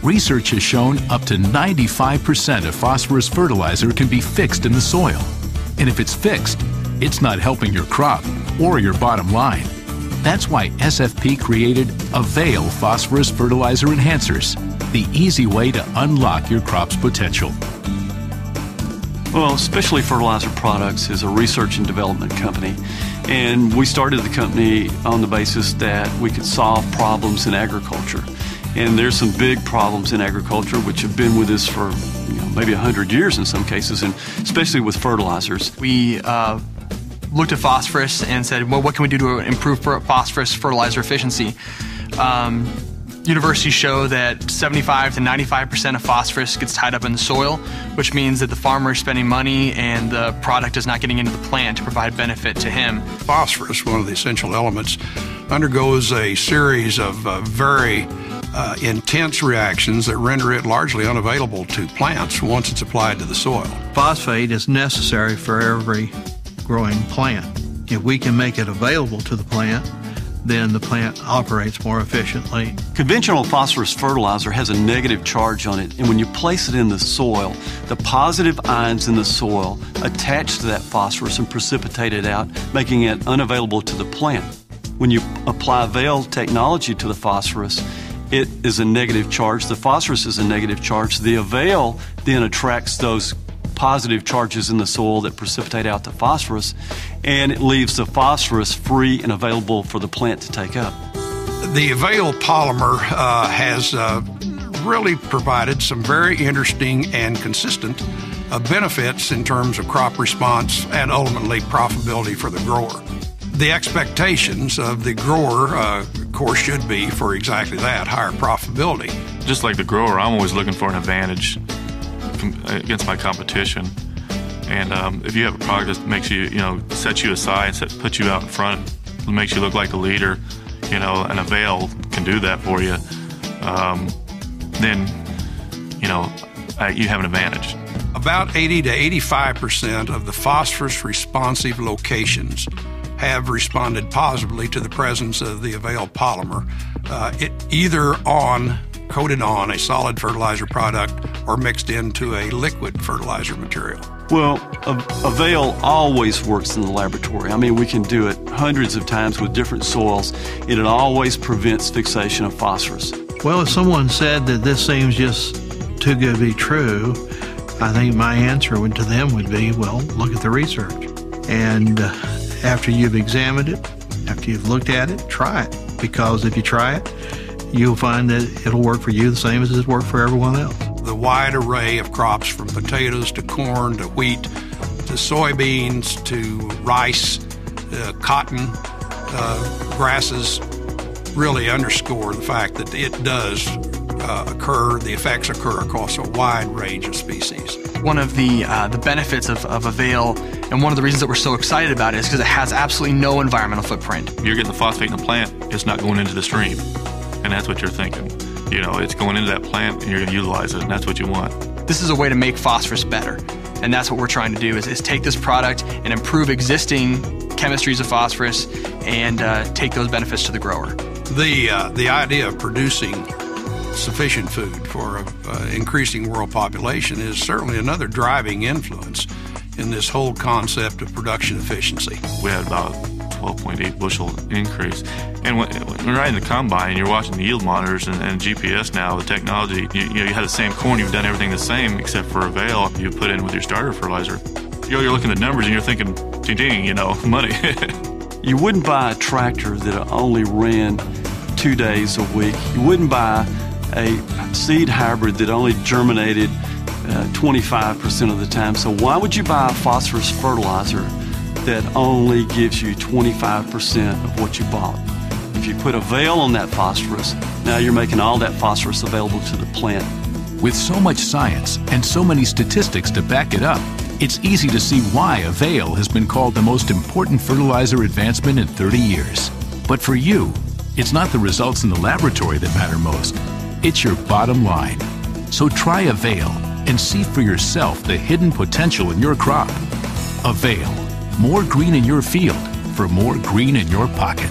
Research has shown up to 95% of phosphorus fertilizer can be fixed in the soil. And if it's fixed, it's not helping your crop or your bottom line. That's why SFP created Avail Phosphorus Fertilizer Enhancers, the easy way to unlock your crop's potential. Well, Specialty Fertilizer Products is a research and development company, and we started the company on the basis that we could solve problems in agriculture. And there's some big problems in agriculture which have been with us for maybe 100 years in some cases, and especially with fertilizers. We looked at phosphorus and said, well, what can we do to improve phosphorus fertilizer efficiency? Universities show that 75 to 95% of phosphorus gets tied up in the soil, which means that the farmer is spending money and the product is not getting into the plant to provide benefit to him. Phosphorus, one of the essential elements, undergoes a series of very intense reactions that render it largely unavailable to plants once it's applied to the soil. Phosphate is necessary for every growing plant. If we can make it available to the plant, then the plant operates more efficiently. Conventional phosphorus fertilizer has a negative charge on it, and when you place it in the soil, the positive ions in the soil attach to that phosphorus and precipitate it out, making it unavailable to the plant. When you apply Avail technology to the phosphorus, it is a negative charge. The phosphorus is a negative charge. The Avail then attracts those positive charges in the soil that precipitate out the phosphorus, and it leaves the phosphorus free and available for the plant to take up. The Avail polymer has really provided some very interesting and consistent benefits in terms of crop response and ultimately profitability for the grower. The expectations of the grower, of course, should be for exactly that, higher profitability. Just like the grower, I'm always looking for an advantage against my competition, and if you have a product that makes you, sets you aside, puts you out in front, makes you look like a leader, and Avail can do that for you, then you have an advantage. About 80 to 85% of the phosphorus responsive locations have responded positively to the presence of the Avail polymer, either coated on a solid fertilizer product or mixed into a liquid fertilizer material. Well, Avail always works in the laboratory. I mean, we can do it hundreds of times with different soils, and it always prevents fixation of phosphorus. Well, if someone said that this seems just too good to be true, I think my answer to them would be, well, look at the research. And after you've examined it, after you've looked at it, try it. Because if you try it, you'll find that it'll work for you the same as it's worked for everyone else. The wide array of crops from potatoes to corn to wheat to soybeans to rice, cotton, grasses really underscore the fact that it does the effects occur across a wide range of species. One of the benefits of Avail, and one of the reasons that we're so excited about it, is because it has absolutely no environmental footprint. You're getting the phosphate in the plant, it's not going into the stream. And that's what you're thinking. It's going into that plant and you're going to utilize it, and that's what you want. This is a way to make phosphorus better. And that's what we're trying to do, is take this product and improve existing chemistries of phosphorus and take those benefits to the grower. The idea of producing sufficient food for an increasing world population is certainly another driving influence in this whole concept of production efficiency. We had about 12.8 bushel increase. And when you're riding the combine, you're watching the yield monitors and GPS now, the technology, you have the same corn, you've done everything the same except for Avail you put in with your starter fertilizer. You're looking at the numbers and you're thinking, ding, money. You wouldn't buy a tractor that only ran 2 days a week. You wouldn't buy a seed hybrid that only germinated 25% of the time. So why would you buy a phosphorus fertilizer that only gives you 25% of what you bought? If you put Avail on that phosphorus, now you're making all that phosphorus available to the plant. With so much science and so many statistics to back it up, it's easy to see why Avail has been called the most important fertilizer advancement in 30 years. But for you, it's not the results in the laboratory that matter most. It's your bottom line. So try Avail and see for yourself the hidden potential in your crop. Avail, more green in your field for more green in your pocket.